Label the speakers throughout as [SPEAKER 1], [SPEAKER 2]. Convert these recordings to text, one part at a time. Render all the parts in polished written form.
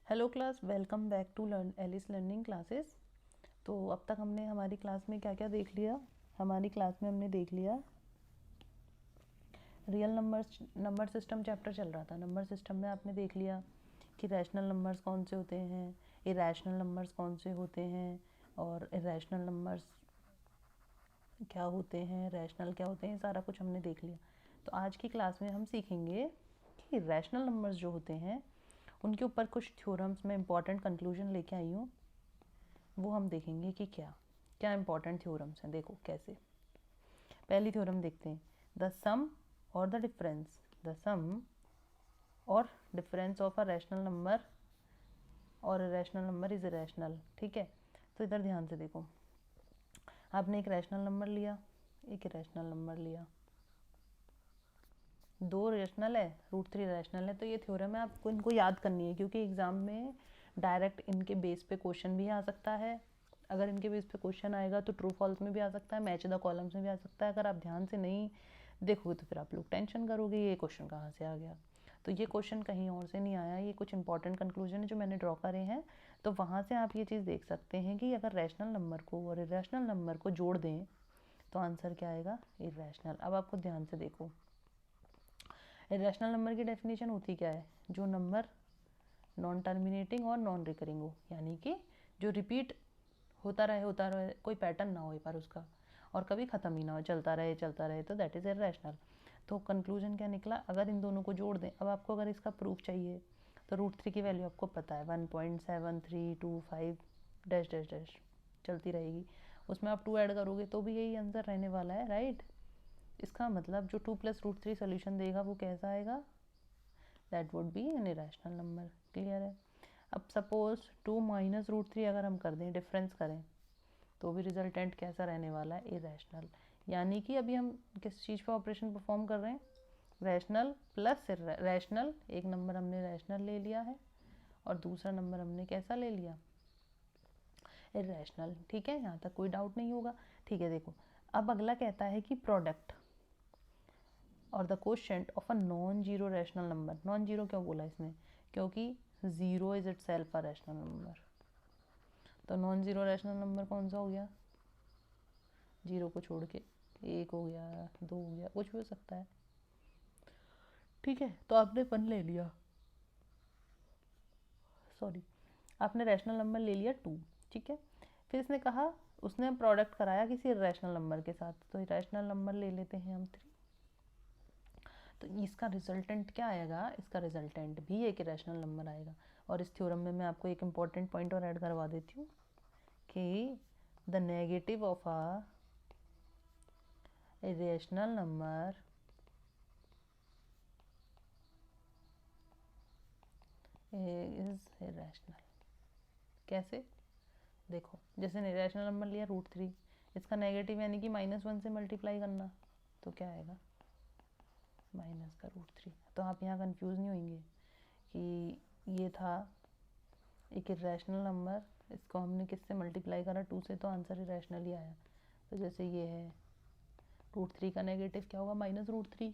[SPEAKER 1] Hello class, welcome back to learn Alice learning classes. तो अब तक हमने हमारी क्लास में क्या क्या देख लिया। हमारी क्लास में हमने देख लिया रियल नंबर सिस्टम चैप्टर चल रहा था। नंबर सिस्टम में आपने देख लिया कि रैशनल नंबर्स कौन से होते हैं, इरैशनल नंबर्स कौन से होते हैं, और इरैशनल नंबर्स क्या होते हैं, रैशनल क्या होते हैं, सारा कुछ हमने देख लिया। तो आज की क्लास में हम सीखेंगे कि रैशनल नंबर्स जो होते हैं उनके ऊपर कुछ थ्योरम्स में इंपॉर्टेंट कंक्लूजन लेके आई हूँ। वो हम देखेंगे कि क्या क्या इंपॉर्टेंट थ्योरम्स हैं। देखो कैसे। पहली थ्योरम देखते हैं, द सम और difference of a rational number और रैशनल नंबर इज इरैशनल। ठीक है, तो इधर ध्यान से देखो। आपने एक रैशनल नंबर लिया, एक इरैशनल नंबर लिया, दो रैशनल है, √3 रैशनल है। तो ये थ्योरम है, आपको इनको याद करनी है क्योंकि एग्जाम में डायरेक्ट इनके बेस पे क्वेश्चन भी आ सकता है। अगर इनके बेस पे क्वेश्चन आएगा तो ट्रू फॉल्स में भी आ सकता है, मैच द कॉलम्स में भी आ सकता है। अगर आप ध्यान से नहीं देखोगे तो फिर आप लोग टेंशन करोगे ये क्वेश्चन कहाँ से आ गया। तो ये क्वेश्चन कहीं और से नहीं आया, ये कुछ इंपॉर्टेंट कंक्लूजन है जो मैंने ड्रॉ करे हैं। तो वहाँ से आप ये चीज़ देख सकते हैं कि अगर रैशनल नंबर को और इरैशनल नंबर को जोड़ दें तो आंसर क्या आएगा, इरैशनल। अब आपको ध्यान से देखो, इरैशनल नंबर की डेफिनेशन होती क्या है, जो नंबर नॉन टर्मिनेटिंग और नॉन रिकरिंग हो, यानी कि जो रिपीट होता रहे, कोई पैटर्न ना हो पर उसका, और कभी ख़त्म ही ना हो, चलता रहे, तो दैट इज़ इरैशनल। तो कंक्लूजन क्या निकला, अगर इन दोनों को जोड़ दें। अब आपको अगर इसका प्रूफ चाहिए तो √3 की वैल्यू आपको पता है 1.7325 डैश डैश डैश चलती रहेगी। उसमें आप 2 ऐड करोगे तो भी यही आंसर रहने वाला है, राइट। इसका मतलब जो 2 + √3 सोल्यूशन देगा वो कैसा आएगा, that would be an irrational number. Clear है। अब सपोज 2 - √3 अगर हम कर दें, डिफरेंस करें, तो भी रिजल्टेंट कैसा रहने वाला है, इरैशनल। यानी कि अभी हम किस चीज़ पर ऑपरेशन परफॉर्म कर रहे हैं, रैशनल प्लस रैशनल। एक नंबर हमने रैशनल ले लिया है और दूसरा नंबर हमने कैसा ले लिया, इरैशनल। ठीक है, यहाँ तक कोई डाउट नहीं होगा। ठीक है, देखो अब अगला कहता है कि प्रोडक्ट और the quotient of a non zero rational number. Non zero क्यों बोला इसने, क्योंकि zero is it self a rational number. तो नॉन जीरो रैशनल नंबर कौन सा हो गया, जीरो को छोड़ के, एक हो गया, दो हो गया, कुछ भी हो सकता है। ठीक है, तो आपने 1 ले लिया, सॉरी, आपने रैशनल नंबर ले लिया 2। ठीक है, फिर इसने कहा, उसने प्रोडक्ट कराया किसी रैशनल नंबर के साथ, तो रैशनल नंबर ले लेते हैं हम 3। तो इसका रिजल्टेंट क्या आएगा, इसका रिजल्टेंट भी एक इरैशनल नंबर आएगा। और इस थ्योरम में मैं आपको एक इम्पॉर्टेंट पॉइंट और ऐड करवा देती हूँ कि the negative of a irrational number is irrational. कैसे, देखो जैसे इरैशनल नंबर लिया √3, इसका नेगेटिव यानी कि -1 से मल्टीप्लाई करना, तो क्या आएगा, माइनस का √3। तो आप यहाँ कंफ्यूज नहीं होंगे कि ये था एक इरैशनल नंबर, इसको हमने किससे मल्टीप्लाई करा, 2 से, तो आंसर इरैशनल ही आया। तो जैसे ये है √3 का नेगेटिव क्या होगा, -√3।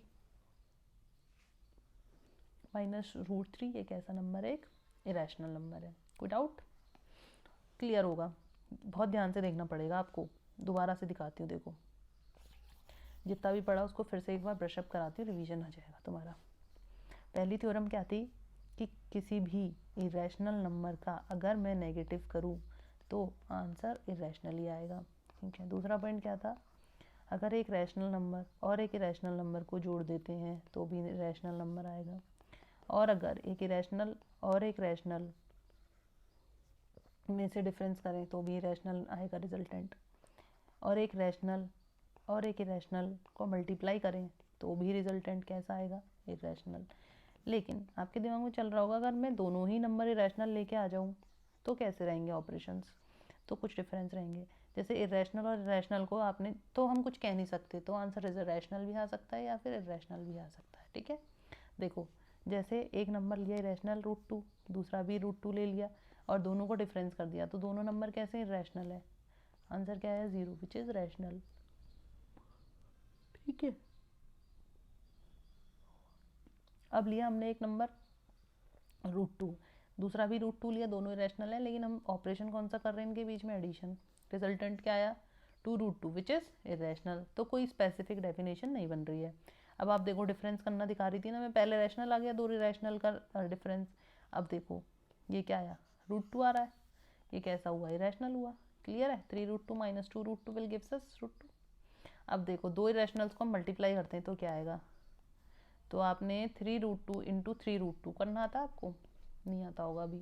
[SPEAKER 1] -√3 एक ऐसा नंबर है, एक इरैशनल नंबर है। कोई डाउट, क्लियर होगा। बहुत ध्यान से देखना पड़ेगा आपको, दोबारा से दिखाती हूँ। देखो जितना भी पढ़ा उसको फिर से एक बार ब्रशअप कराती हूँ, रिवीजन हो जाएगा तुम्हारा। पहली थ्योरम क्या थी कि किसी भी इरैशनल नंबर का अगर मैं नेगेटिव करूँ तो आंसर इरैशनल ही आएगा। ठीक है, दूसरा पॉइंट क्या था, अगर एक रैशनल नंबर और एक इरैशनल नंबर को जोड़ देते हैं तो भी रैशनल नंबर आएगा। और अगर एक इरैशनल और एक रैशनल में से डिफरेंस करें तो भी रैशनल आएगा रिजल्टेंट। और एक रैशनल और एक इरैशनल को मल्टीप्लाई करें तो भी रिजल्टेंट कैसा आएगा, इरैशनल। लेकिन आपके दिमाग में चल रहा होगा, अगर मैं दोनों ही नंबर इरैशनल लेके आ जाऊँ तो कैसे रहेंगे ऑपरेशंस, तो कुछ डिफरेंस रहेंगे। जैसे इरैशनल और रैशनल को आपने, तो हम कुछ कह नहीं सकते, तो आंसर रैशनल भी आ सकता है या फिर इरैशनल भी आ सकता है। ठीक है, देखो जैसे एक नंबर लिया इरैशनल √2, दूसरा भी √2 ले लिया और दोनों को डिफरेंस कर दिया, तो दोनों नंबर कैसे इरैशनल है, आंसर क्या है, 0 विच इज़ रैशनल। ठीक है, अब लिया हमने एक नंबर √2, दूसरा भी रूट 2 लिया, दोनों इरेशनल है, लेकिन हम ऑपरेशन कौन सा कर रहे हैं इनके बीच में, एडिशन। रिजल्टेंट क्या आया, 2√2 विच इज़ इरेशनल। तो कोई स्पेसिफिक डेफिनेशन नहीं बन रही है। अब आप देखो डिफरेंस करना दिखा रही थी ना मैं, पहले रैशनल आ गया, दो इरेशनल का डिफरेंस। अब देखो ये क्या आया, √2 आ रहा है, ये कैसा हुआ, इरेशनल हुआ। क्लियर है, 3√2 माइनस 2√2 विल गिव्स अस √2। अब देखो दो इरेशनल्स को हम मल्टीप्लाई करते हैं तो क्या आएगा, तो आपने 3√2 इंटू 3√2 करना आता आपको, नहीं आता होगा अभी,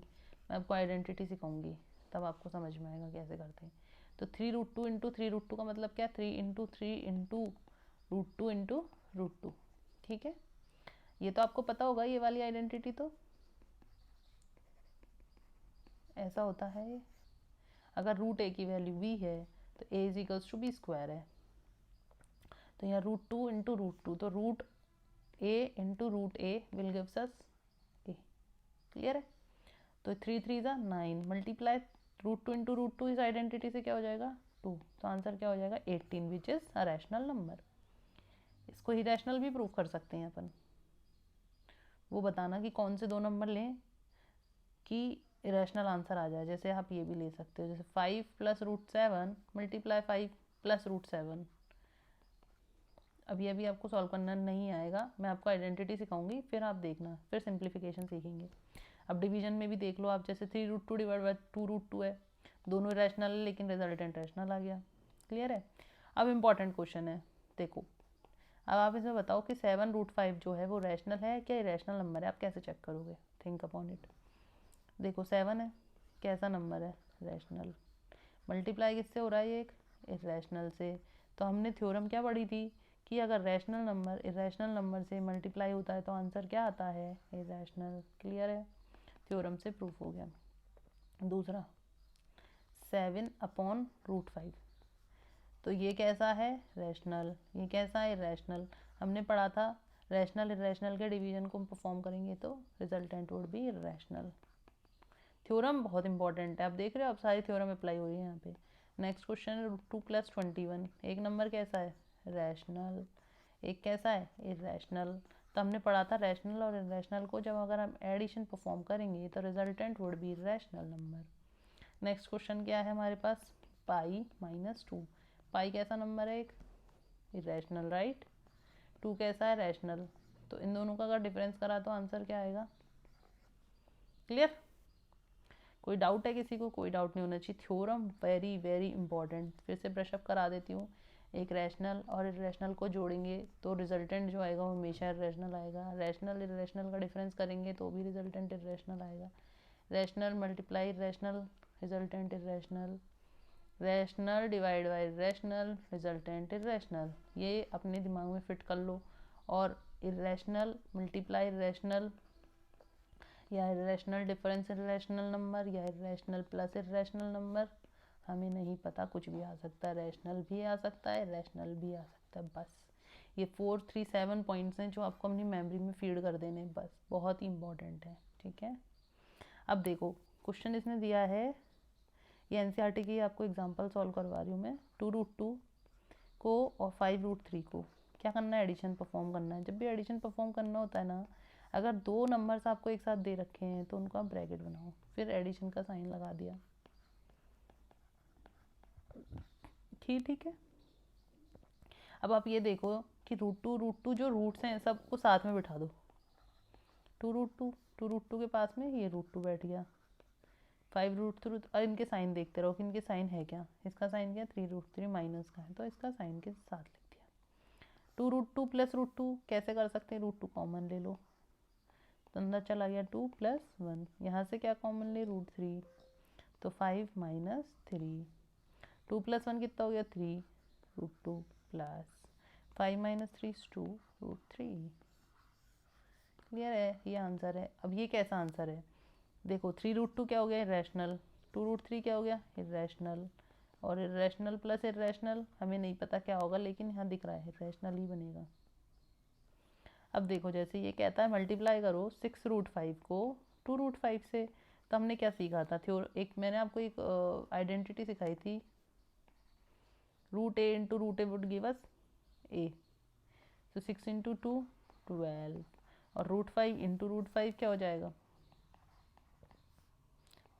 [SPEAKER 1] मैं आपको आइडेंटिटी सिखाऊंगी तब आपको समझ में आएगा कैसे करते हैं। तो 3√2 इंटू 3√2 का मतलब क्या, 3 इंटू 3 इंटू √2 इंटू √2। ठीक है, ये तो आपको पता होगा, ये वाली आइडेंटिटी तो ऐसा होता है। अगर √a की वैल्यू b है तो a is equals to b square है। तो यहाँ √2 इंटू √2, तो √a into √a will gives us a। Clear है, तो 3 3 ज़ा 9 मल्टीप्लाई √2 इंटू √2 इस आइडेंटिटी से क्या हो जाएगा 2, तो आंसर क्या हो जाएगा 18 which is a rational number. इसको ही रैशनल भी प्रूव कर सकते हैं अपन। वो बताना कि कौन से दो नंबर लें कि इरेशनल आंसर आ जाए। जैसे आप ये भी ले सकते हो, जैसे 5 प्लस √7 मल्टीप्लाई 5 प्लस √7। अभी अभी आपको सॉल्व करना नहीं आएगा, मैं आपको आइडेंटिटी सिखाऊंगी, फिर आप देखना, फिर सिंप्लीफिकेशन सीखेंगे। अब डिवीजन में भी देख लो आप, जैसे 3√2 डिवाइड बाई 2√2 है, दोनों इरेशनल है लेकिन रिजल्टेंट रैशनल आ गया। क्लियर है। अब इम्पॉर्टेंट क्वेश्चन है, देखो अब आप इसमें बताओ कि 7√5 जो है वो रैशनल है क्या इरेशनल नंबर है, आप कैसे चेक करोगे, थिंक अपॉन इट। देखो 7 है, कैसा नंबर है, रैशनल। मल्टीप्लाई किससे हो रहा है, ये एक इरेशनल से। तो हमने थ्योरम क्या पढ़ी थी कि अगर रैशनल नंबर इरेशनल नंबर से मल्टीप्लाई होता है तो आंसर क्या आता है, इरेशनल। क्लियर है, थ्योरम से प्रूफ हो गया। दूसरा 7/√5, तो ये कैसा है, रैशनल, ये कैसा है, इरेशनल। हमने पढ़ा था रैशनल इरेशनल के डिवीजन को हम परफॉर्म करेंगे तो resultant would be irrational. Theorem बहुत इंपॉर्टेंट है, आप देख रहे हो, अब सारी थ्योरम अप्लाई हो रही है यहाँ पे। नेक्स्ट क्वेश्चन है √2 + 21, एक नंबर कैसा है, रैशनल, एक कैसा है, इरेशनल। तो हमने पढ़ा था रैशनल और इरेशनल को जब अगर हम एडिशन परफॉर्म करेंगे तो resultant would be rational number. Next question क्या है हमारे पास, π-2। पाई कैसा नंबर है, एक इरेशनल, राइट। 2 कैसा है, रैशनल। तो इन दोनों का अगर डिफरेंस करा तो आंसर क्या आएगा। क्लियर, कोई डाउट है किसी को, कोई डाउट नहीं होना चाहिए। थ्योरम वेरी वेरी इंपॉर्टेंट, फिर से ब्रशअप करा देती हूँ। एक रैशनल और इरेशनल को जोड़ेंगे तो रिजल्टेंट जो आएगा वो हमेशा इरेशनल आएगा। रैशनल इरेशनल का डिफरेंस करेंगे तो भी रिजल्टेंट इरेशनल आएगा। Rational multiply irrational, resultant irrational. Rational divide by rational, resultant irrational. ये अपने दिमाग में फिट कर लो। और इरेशनल मल्टीप्लाई इरेशनल या इरेशनल डिफरेंस इरेशनल नंबर या इरेशनल प्लस इरेशनल नंबर, हमें नहीं पता, कुछ भी आ सकता है, रैशनल भी आ सकता है, इरेशनल भी आ सकता है। बस ये 4-3-7 पॉइंट्स हैं जो आपको अपनी मेमोरी में फीड कर देने, बस बहुत ही इंपॉर्टेंट है। ठीक है, अब देखो क्वेश्चन इसने दिया है, ये एनसीईआरटी की आपको एग्जांपल सॉल्व करवा रही हूँ मैं। 2√2 को और 5√3 को क्या करना है, एडिशन परफॉर्म करना है। जब भी एडिशन परफॉर्म करना होता है ना, अगर दो नंबर्स आपको एक साथ दे रखे हैं तो उनको आप ब्रैकेट बनाओ, फिर एडिशन का साइन लगा दिया। ठीक है, अब आप ये देखो कि √2 जो रूट्स हैं सबको साथ में बिठा दो। 2√2 के पास में ये √2 बैठ गया, 5√3, और इनके साइन देखते रहो कि इनके साइन है क्या। इसका साइन क्या, 3√3 माइनस का है तो इसका साइन के साथ लिख दिया। 2√2 + √2 कैसे कर सकते हैं, √2 कॉमन ले लो तो अंदर चला गया 2 + 1, यहाँ से क्या कॉमन ले, √3, तो 5 - 3, 2 + 1 कितना हो गया 3, √2 प्लस 5 - 3 2, √3। क्लियर है, ये आंसर है। अब ये कैसा आंसर है, देखो 3√2 क्या हो गया, इरेशनल, 2√3 क्या हो गया, इरेशनल, और इरेशनल प्लस इरेशनल हमें नहीं पता क्या होगा, लेकिन यहाँ दिख रहा है इरेशनल ही बनेगा। अब देखो जैसे ये कहता है मल्टीप्लाई करो 6√5 को 2√5 से, तो हमने क्या सीखा था, एक मैंने आपको एक आइडेंटिटी सिखाई थी, √a into √a would give us a, तो 6 इंटू 2 12, और √5 इंटू √5 क्या हो जाएगा,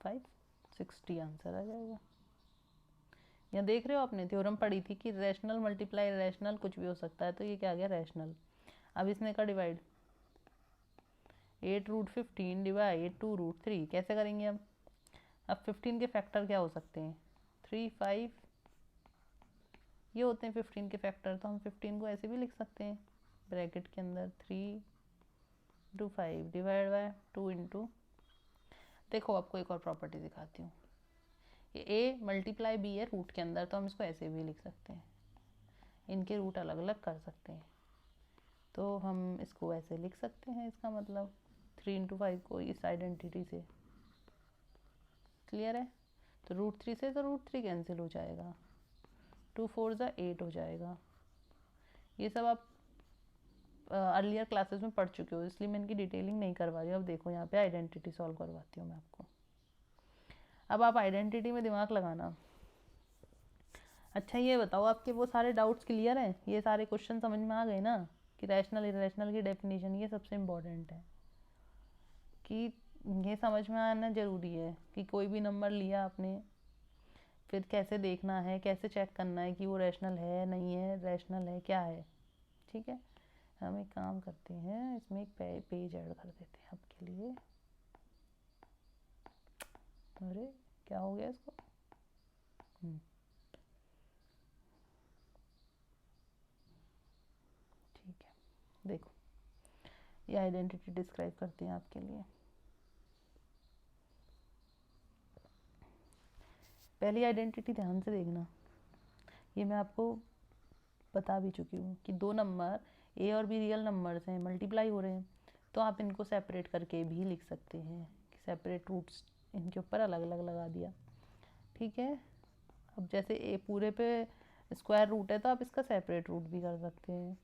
[SPEAKER 1] 560 आंसर आ जाएगा। यहाँ देख रहे हो आपने थ्योरम पढ़ी थी कि रैशनल मल्टीप्लाई रैशनल कुछ भी हो सकता है, तो ये क्या आ गया रैशनल। अब इसने का डिवाइड 8√15 डिवाइड 2√3 कैसे करेंगे अब 15 के फैक्टर क्या हो सकते हैं 3 5 ये होते हैं 15 के फैक्टर, तो हम 15 को ऐसे भी लिख सकते हैं ब्रैकेट के अंदर 3 डिवाइड बाय 2 इंटू। देखो आपको एक और प्रॉपर्टी दिखाती हूँ, ये a मल्टीप्लाई b है रूट के अंदर, तो हम इसको ऐसे भी लिख सकते हैं, इनके रूट अलग अलग कर सकते हैं, तो हम इसको ऐसे लिख सकते हैं। इसका मतलब 3 × 5 को इस आइडेंटिटी से, क्लियर है। तो √3 से तो √3 कैंसिल हो जाएगा, 2 4 ज़ा 8 हो जाएगा। ये सब आप अर्लियर क्लासेस में पढ़ चुके हो, इसलिए मैं इनकी डिटेलिंग नहीं करवा रही हूँ। अब देखो यहाँ पे आइडेंटिटी सॉल्व करवाती हूँ मैं आपको। अब आप आइडेंटिटी में दिमाग लगाना। अच्छा ये बताओ आपके वो सारे डाउट्स क्लियर हैं, ये सारे क्वेश्चन समझ में आ गए ना कि रैशनल इरेशनल की डेफिनेशन, ये सबसे इम्पोर्टेंट है कि ये समझ में आना ज़रूरी है कि कोई भी नंबर लिया आपने, फिर कैसे देखना है, कैसे चेक करना है कि वो रैशनल है नहीं है, रैशनल है क्या है। ठीक है, हम एक काम करते हैं, इसमें एक पेज ऐड कर देते हैं आपके लिए। अरे क्या हो गया इसको, ठीक है। देखो ये आइडेंटिटी डिस्क्राइब करते हैं आपके लिए। पहली आइडेंटिटी ध्यान से देखना, ये मैं आपको बता भी चुकी हूँ कि दो नंबर a और b रियल नंबर्स हैं, मल्टीप्लाई हो रहे हैं, तो आप इनको सेपरेट करके भी लिख सकते हैं कि सेपरेट रूट्स इनके ऊपर अलग अलग लगा दिया। ठीक है, अब जैसे a पूरे पे स्क्वायर रूट है तो आप इसका सेपरेट रूट भी कर सकते हैं,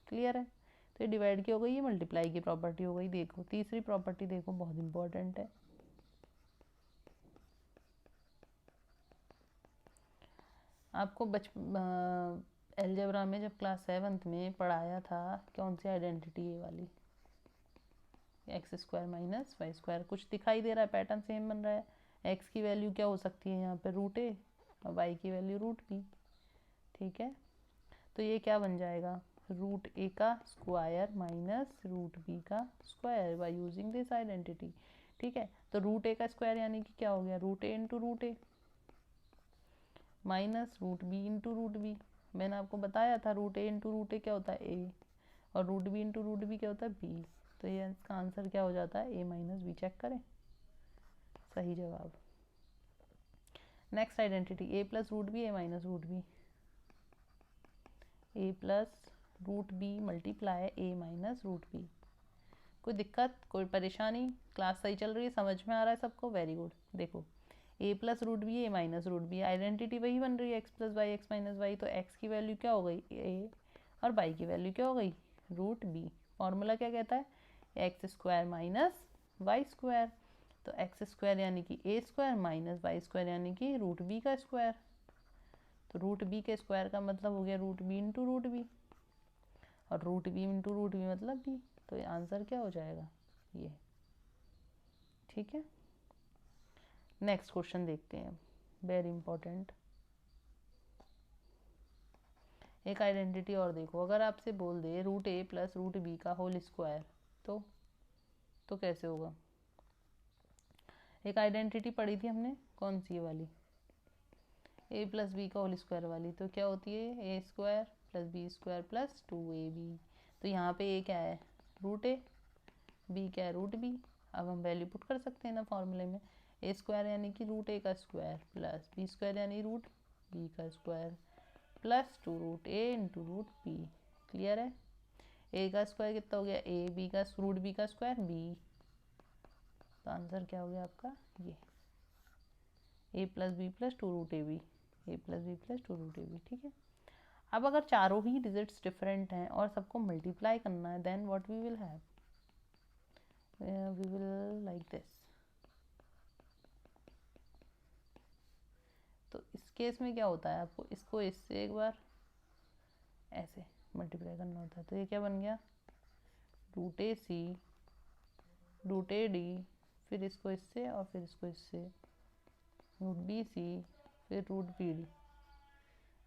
[SPEAKER 1] क्लियर है। तो ये डिवाइड की हो गई, ये मल्टीप्लाई की प्रॉपर्टी हो गई। देखो तीसरी प्रॉपर्टी देखो, बहुत इंपॉर्टेंट है। आपको अलजेब्रा में जब क्लास 7th में पढ़ाया था, कौन सी आइडेंटिटी, ये वाली x² - y²। कुछ दिखाई दे रहा है, पैटर्न सेम बन रहा है। x की वैल्यू क्या हो सकती है यहाँ पे √a और y की वैल्यू √b। ठीक है, तो ये क्या बन जाएगा √a का स्क्वायर माइनस √b का square by using this identity. ठीक है, तो √a का स्क्वायर यानी कि क्या हो गया √a × √a minus √b × √b। मैंने आपको बताया था √a × √a क्या होता है a, और √b × √b क्या होता है b। तो ये इसका आंसर क्या हो जाता है a - b। चेक करें, सही जवाब। Next identity a + √b a - √b, a + √b multiply a - √b। कोई दिक्कत, कोई परेशानी, क्लास सही चल रही है, समझ में आ रहा है सबको, वेरी गुड। देखो a + √b a - √b, identity वही बन रही है x + y x - y, तो x की वैल्यू क्या हो गई a और y की वैल्यू क्या हो गई √b। फॉर्मूला क्या कहता है x² - y², तो x² यानी कि a² माइनस y² यानी कि √b का स्क्वायर। तो √b के स्क्वायर का मतलब हो गया √b × √b, और √b × √b मतलब b। तो ये आंसर क्या हो जाएगा ये। ठीक है, नेक्स्ट क्वेश्चन देखते हैं, वेरी इंपॉर्टेंट। एक आइडेंटिटी और देखो, अगर आपसे बोल दे √a + √b का होल स्क्वायर, तो कैसे होगा। एक आइडेंटिटी पढ़ी थी हमने, कौन सी वाली a + b का होल स्क्वायर वाली, तो क्या होती है a² + b² + 2ab। तो यहाँ पे a क्या है √a, b क्या है √b। अब हम वैल्यू पुट कर सकते हैं ना फॉर्मूले में, a² यानी कि √a का स्क्वायर प्लस b² यानी √b का square plus 2√a × √b। Clear है, a का स्क्वायर कितना हो गया a, b का √b का स्क्वायर b। तो आंसर क्या हो गया आपका ये a + b + 2√ab, a + b + 2√ab। ठीक है, अब अगर चारों ही डिजिट्स डिफरेंट हैं और सबको मल्टीप्लाई करना है, then what we will have, we will like this. तो इस केस में क्या होता है, आपको इसको इससे एक बार ऐसे मल्टीप्लाई करना होता है। तो ये क्या बन गया √ac √ad फिर इसको इससे और फिर इसको इससे, रूट बी सी फिर रूट बी डी।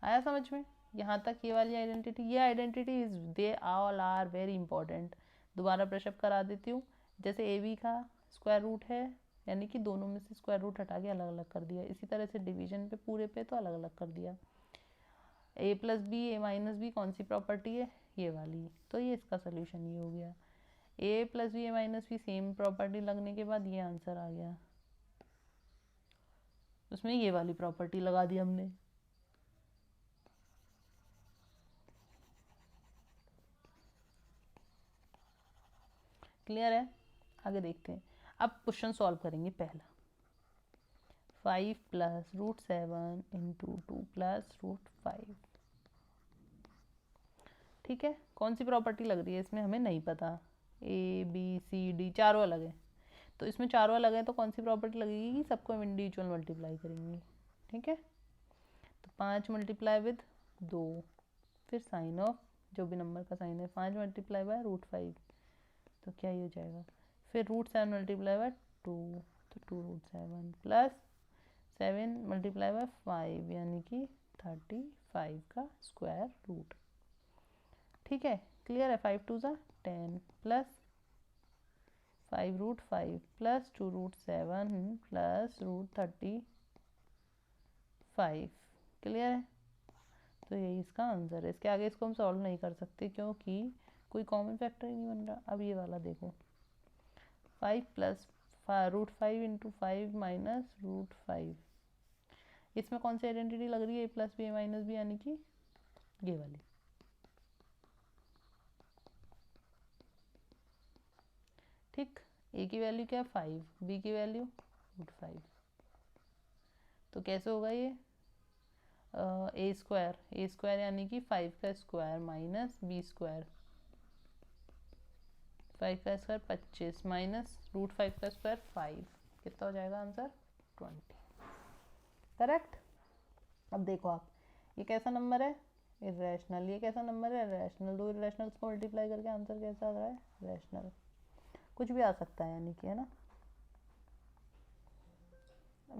[SPEAKER 1] आया समझ में? यहाँ तक ये वाली आइडेंटिटी, ये identity is they all are very important. दोबारा ब्रशअप करा देती हूँ। जैसे ए बी का स्क्वायर रूट है, यानी कि दोनों में से स्क्वायर रूट हटा के अलग अलग कर दिया। इसी तरह से डिवीजन पे पूरे पे तो अलग अलग कर दिया। ए plus B A minus B कौन सी प्रॉपर्टी है? ये वाली। तो ये इसका सोल्यूशन ये हो गया। A plus B A minus B same property लगने के बाद ये आंसर आ गया। उसमें ये वाली प्रॉपर्टी लगा दी हमने। क्लियर है? आगे देखते हैं। अब क्वेश्चन सॉल्व करेंगे। पहला 5 plus root 7 into 2 plus root 5। ठीक है, कौन सी प्रॉपर्टी लग रही है इसमें हमें नहीं पता। ए बी सी डी चारों अलग है, तो इसमें चारों अलग है तो कौन सी प्रॉपर्टी लगेगी कि सबको हम इंडिविजुअल मल्टीप्लाई करेंगे। ठीक है, तो 5 मल्टीप्लाई विद 2, फिर साइन ऑफ जो भी नंबर का साइन है, 5 मल्टीप्लाई बाय रूट 5, तो क्या ये हो जाएगा। फिर रूट 7 मल्टीप्लाई बाय 2, तो 2 रूट 7 प्लस 7 मल्टीप्लाई बाय 5 यानी कि 35 का स्क्वायर रूट। ठीक है, क्लियर है? 5 2 ज़ा 10 plus 5 root 5 plus 2 root 7 plus root 35। Clear है? तो यही इसका आंसर है। इसके आगे इसको हम सॉल्व नहीं कर सकते क्योंकि कोई कॉमन फैक्टर ही नहीं बन रहा। अब ये वाला देखो, 5 plus root 5 into 5 minus root 5, इसमें कौन सी आइडेंटिटी लग रही है? A plus B A minus B, यानी कि ये वाली। ठीक, ए की वैल्यू क्या है? 5, बी की वैल्यू रूट 5। तो कैसे होगा ये? ए स्क्वायर यानी कि 5 का स्क्वायर माइनस बी स्क्वायर, 5 का स्क्वायर 25 माइनस रूट 5 का स्क्वायर 5, कितना हो जाएगा आंसर? 20। करेक्ट। अब देखो आप, ये कैसा नंबर है? इरेशनल। ये कैसा नंबर है? रैशनल। दो इरेशनल्स को मल्टीप्लाई करके आंसर कैसा आ रहा है? रैशनल। कुछ भी आ सकता है यानी कि, है ना।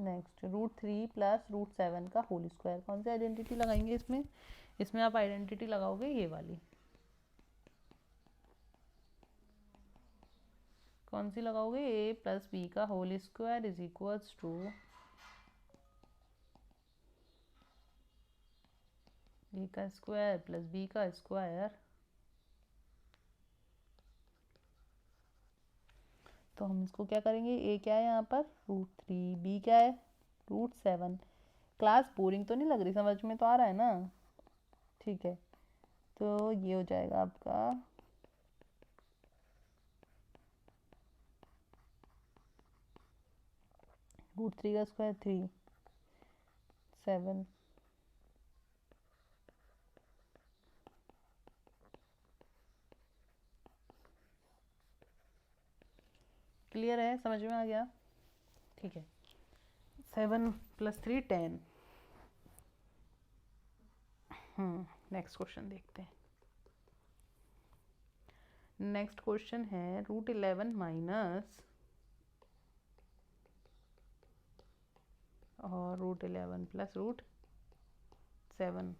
[SPEAKER 1] नेक्स्ट रूट 3 प्लस रूट 7 का होल स्क्वायर, कौन सी आइडेंटिटी लगाएंगे इसमें? इसमें आप आइडेंटिटी लगाओगे ये वाली। कौन सी लगाओगे? ए प्लस बी का whole square is equals to A का स्क्वायर प्लस बी का स्क्वायर। तो हम इसको क्या करेंगे? ए क्या है यहाँ पर? रूट 3, बी क्या है? रूट 7। क्लास बोरिंग तो नहीं लग रही? समझ में तो आ रहा है ना? ठीक है, तो ये हो जाएगा आपका रूट 3 का स्क्वायर 3, 7 क्लियर है? समझ में आ गया? ठीक है, 7 प्लस 3 10। नेक्स्ट क्वेश्चन देखते हैं। नेक्स्ट क्वेश्चन है रूट 11 माइनस और रूट 11 प्लस रूट 7।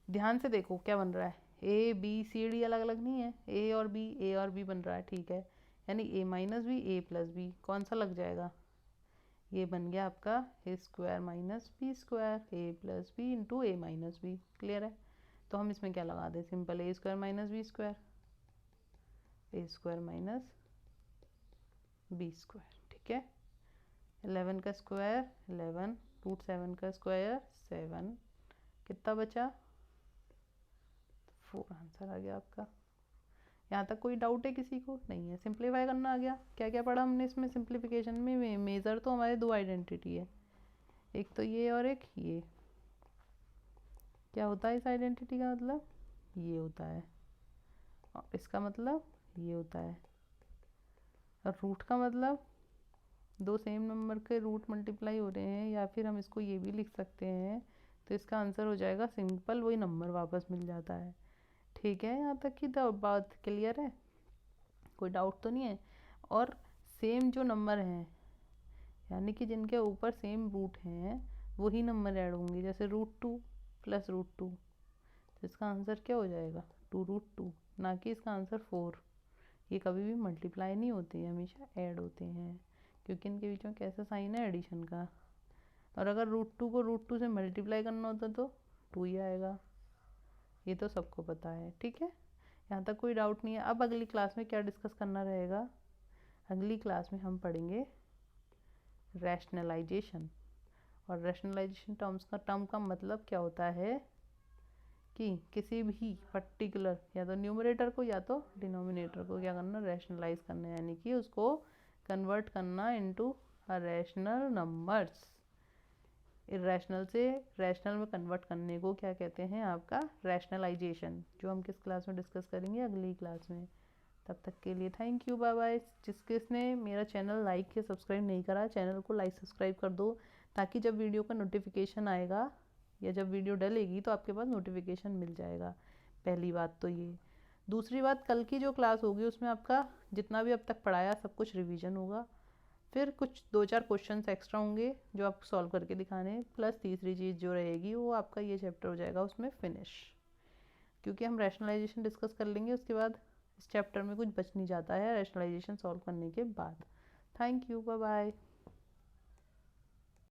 [SPEAKER 1] ध्यान से देखो क्या बन रहा है। ए बी सी डी अलग अलग नहीं है, ए और बी बन रहा है। ठीक है, यानी ए माइनस बी ए प्लस बी कौन सा लग जाएगा? ये बन गया आपका ए स्क्वायर माइनस बी स्क्वायर, ए प्लस बी इंटू ए माइनस बी। क्लियर है? तो हम इसमें क्या लगा दें? सिंपल ए स्क्वायर माइनस बी स्क्वायर, ए स्क्वायर माइनस बी स्क्वायर। ठीक है, 11 का स्क्वायर 11, रूट 7 का स्क्वायर 7, कितना बचा? 4 आंसर आ गया आपका। यहाँ तक कोई डाउट है किसी को? नहीं है। सिंप्लीफाई करना आ गया। क्या क्या पढ़ा हमने इसमें सिंप्लीफिकेशन में? मेजर तो हमारे दो आइडेंटिटी है, एक तो ये और एक ये। क्या होता है इस आइडेंटिटी का मतलब? ये होता है, और इसका मतलब ये होता है। और रूट का मतलब दो सेम नंबर के रूट मल्टीप्लाई हो रहे हैं, या फिर हम इसको ये भी लिख सकते हैं। तो इसका आंसर हो जाएगा सिंपल वही नंबर वापस मिल जाता है। ठीक है, यहाँ तक की तो बात क्लियर है? कोई डाउट तो नहीं है? और सेम जो नंबर हैं, यानी कि जिनके ऊपर सेम रूट हैं वही नंबर ऐड होंगे। जैसे √2 + √2, तो इसका आंसर क्या हो जाएगा 2√2, ना कि इसका आंसर 4। ये कभी भी मल्टीप्लाई नहीं होते हैं, हमेशा ऐड होते हैं, क्योंकि इनके बीच में कैसा साइन है, एडिशन का। और अगर √2 को √2 से मल्टीप्लाई करना होता तो 2 ही आएगा। ये तो सबको पता है, ठीक है, यहाँ तक कोई डाउट नहीं है। अब अगली क्लास में क्या डिस्कस करना रहेगा, अगली क्लास में हम पढ़ेंगे रैशनलाइजेशन। और रैशनलाइजेशन टर्म का मतलब क्या होता है कि किसी भी पर्टिकुलर या तो न्यूमरेटर को या तो डिनोमिनेटर को क्या करना, रैशनलाइज करना, यानी कि उसको कन्वर्ट करना into a rational numbers. Irrational से रैशनल में कन्वर्ट करने को क्या कहते हैं, आपका रैशनलाइजेशन, जो हम किस क्लास में डिस्कस करेंगे, अगली क्लास में। तब तक के लिए थैंक यू, बाय बाय। जिसने मेरा चैनल लाइक या सब्सक्राइब नहीं करा, चैनल को लाइक सब्सक्राइब कर दो, ताकि जब वीडियो का नोटिफिकेशन आएगा या जब वीडियो डलेगी तो आपके पास नोटिफिकेशन मिल जाएगा। पहली बात तो ये। दूसरी बात, कल की जो क्लास होगी उसमें आपका जितना भी अब तक पढ़ाया सब कुछ रिवीजन होगा, फिर कुछ 2-4 क्वेश्चंस एक्स्ट्रा होंगे जो आपको सॉल्व करके दिखाने, प्लस तीसरी चीज़ जो रहेगी वो आपका ये चैप्टर हो जाएगा उसमें फिनिश, क्योंकि हम रैशनलाइजेशन डिस्कस कर लेंगे उसके बाद इस चैप्टर में कुछ बच नहीं जाता है रैशनलाइजेशन सॉल्व करने के बाद। Thank you, bye bye.